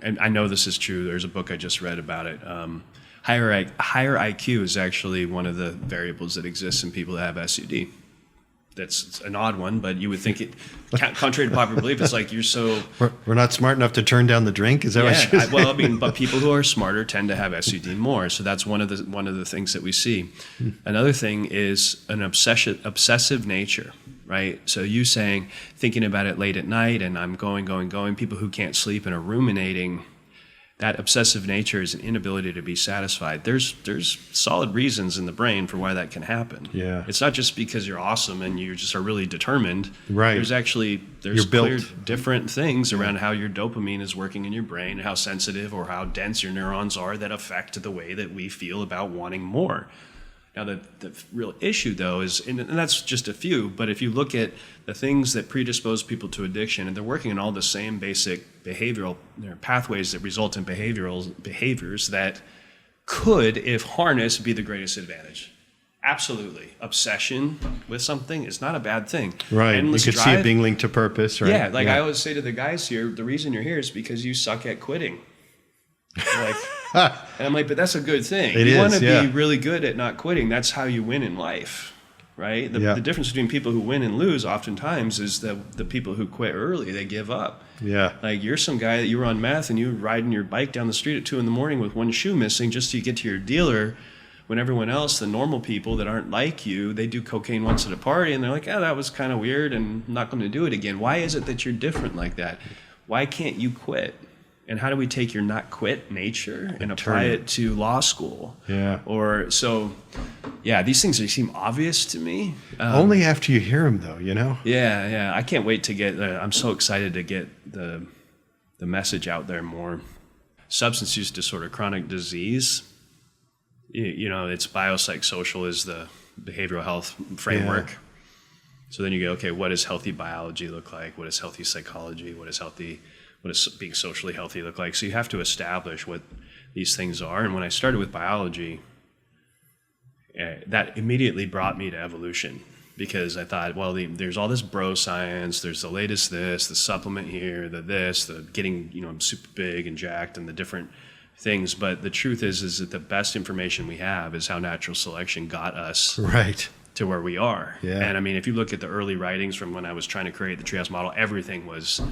and I know this is true. There's a book I just read about it. Higher IQ is actually one of the variables that exists in people that have SUD. That's an odd one, but you would think it, contrary to popular belief, it's like you're so... We're not smart enough to turn down the drink? Is that what you're saying? Well, I mean, but people who are smarter tend to have SUD more. So that's one of the things that we see. Another thing is an obsessive nature, right? So you thinking about it late at night, and I'm going. People who can't sleep and are ruminating, that obsessive nature is an inability to be satisfied. There's solid reasons in the brain for why that can happen. Yeah. It's not just because you're awesome and you just are really determined. Right. There's clear different things around how your dopamine is working in your brain, and how sensitive or how dense your neurons are that affect the way that we feel about wanting more. Now, the real issue, though, is, and that's just a few, but if you look at the things that predispose people to addiction, and they're working on all the same basic behavioral pathways that result in behaviors that could, if harnessed, be the greatest advantage. Absolutely. Obsession with something is not a bad thing. Right. Endless you could see it being linked to purpose, right? Yeah. I always say to the guys here, the reason you're here is because you suck at quitting. And I'm like, but that's a good thing. You want to be really good at not quitting. That's how you win in life, right? The difference between people who win and lose oftentimes is that the people who quit early, they give up. Yeah. Like you're some guy that you were on meth and you were riding your bike down the street at 2 a.m. with one shoe missing just so you get to your dealer, when everyone else, the normal people that aren't like you, they do cocaine once at a party and they're like, that was kind of weird and I'm not going to do it again. Why is it that you're different like that? Why can't you quit? And how do we take your not quit nature and apply it to law school? Yeah. These things seem obvious to me. Only after you hear them, though, you know? Yeah. I can't wait to get, I'm so excited to get the message out there more. Substance use disorder, chronic disease, it's bio-psychosocial is the behavioral health framework. Yeah. So then you go, okay, what does healthy biology look like? What is healthy psychology? What does being socially healthy look like? So you have to establish what these things are. And when I started with biology, that immediately brought me to evolution, because I thought, well, there's all this bro science, there's the latest this, the supplement here, the getting super big and jacked and the different things. But the truth is that the best information we have is how natural selection got us right to where we are. Yeah. And I mean, if you look at the early writings from when I was trying to create the TreeHouse model, everything was,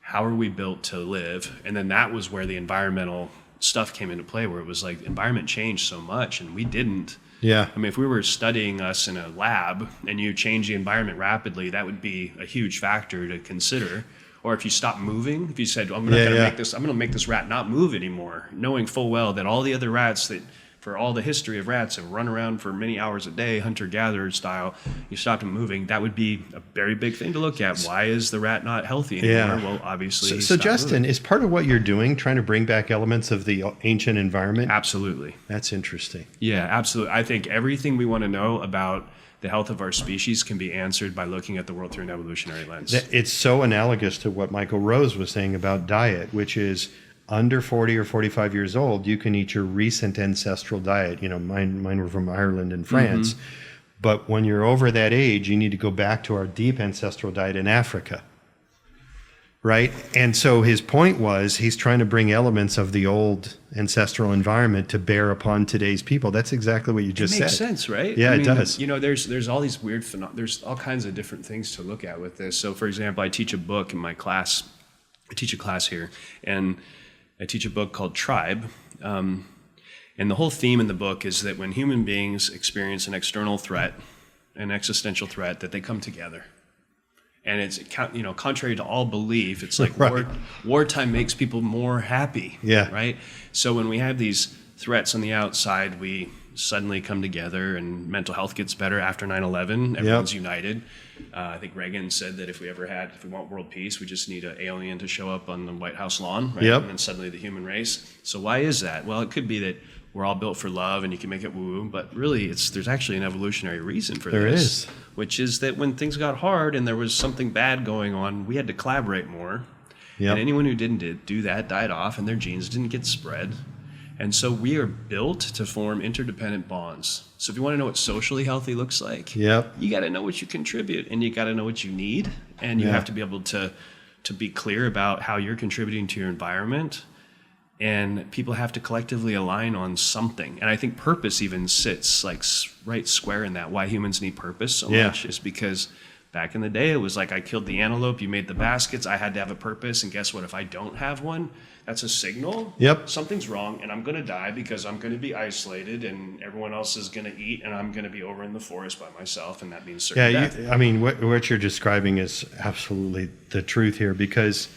how are we built to live? And then that was where the environmental stuff came into play, where it was like environment changed so much and we didn't. Yeah. I mean, if we were studying us in a lab and you change the environment rapidly, that would be a huge factor to consider. Or if you stop moving, if you said, I'm going to make this rat not move anymore, knowing full well that all the other rats that, for all the history of rats, have run around for many hours a day, hunter-gatherer style, you stop them moving, that would be a very big thing to look at. Why is the rat not healthy anymore? Yeah. Well, obviously. So Justin, is part of what you're doing trying to bring back elements of the ancient environment? Absolutely. That's interesting. Yeah, absolutely. I think everything we want to know about the health of our species can be answered by looking at the world through an evolutionary lens. It's so analogous to what Michael Rose was saying about diet, which is under 40 or 45 years old, you can eat your recent ancestral diet. Mine were from Ireland and France. Mm-hmm. But when you're over that age, you need to go back to our deep ancestral diet in Africa. Right? And so his point was he's trying to bring elements of the old ancestral environment to bear upon today's people. That's exactly what you just said. It makes sense, right? Yeah, it does. There's all these weird there's all kinds of different things to look at with this. So, for example, I teach a book in my class. I teach a class here, and I teach a book called Tribe. And the whole theme in the book is that when human beings experience an external threat, an existential threat, that they come together. And it's, contrary to all belief, it's like right. Wartime makes people more happy. Yeah. Right? So when we have these threats on the outside, we suddenly come together and mental health gets better after 9/11. Everyone's united. I think Reagan said that if we want world peace, we just need an alien to show up on the White House lawn, right? Yep. And then suddenly the human race. So why is that? Well, it could be that we're all built for love and you can make it woo-woo, but really there's actually an evolutionary reason for this. There is. Which is that when things got hard and there was something bad going on, we had to collaborate more. Yep. And anyone who didn't do that died off and their genes didn't get spread. And so we are built to form interdependent bonds. So if you want to know what socially healthy looks like, yep. you got to know what you contribute and you got to know what you need. And you have to be able to be clear about how you're contributing to your environment And people have to collectively align on something. And I think purpose even sits like right square in that. Why humans need purpose so much is because back in the day, it was like I killed the antelope, you made the baskets, I had to have a purpose. And guess what? If I don't have one, that's a signal. Yep. Something's wrong and I'm going to die because I'm going to be isolated and everyone else is going to eat and I'm going to be over in the forest by myself. And that means certain death. I mean, what you're describing is absolutely the truth here, because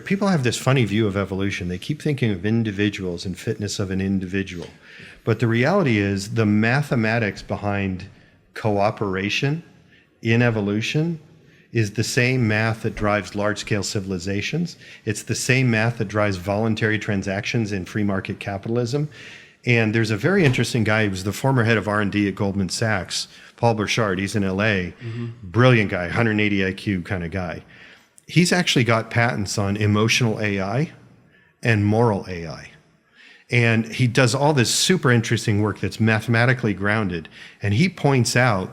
people have this funny view of evolution. They keep thinking of individuals and fitness of an individual. But the reality is the mathematics behind cooperation in evolution is the same math that drives large-scale civilizations. It's the same math that drives voluntary transactions in free market capitalism. And there's a very interesting guy, he was the former head of R&D at Goldman Sachs, Paul Burchard. He's in LA, brilliant guy, 180 IQ kind of guy. He's actually got patents on emotional AI and moral AI. And he does all this super interesting work that's mathematically grounded. And he points out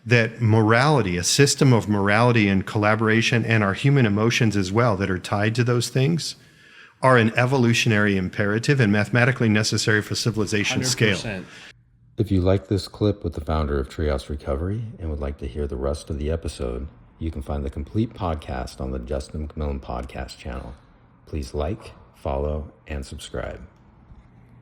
that morality, a system of morality and collaboration, and our human emotions as well that are tied to those things, are an evolutionary imperative and mathematically necessary for civilization 100%. Scale. If you like this clip with the founder of TreeHouse Recovery and would like to hear the rest of the episode, you can find the complete podcast on the Justin McMillen Podcast channel. Please like, follow, and subscribe.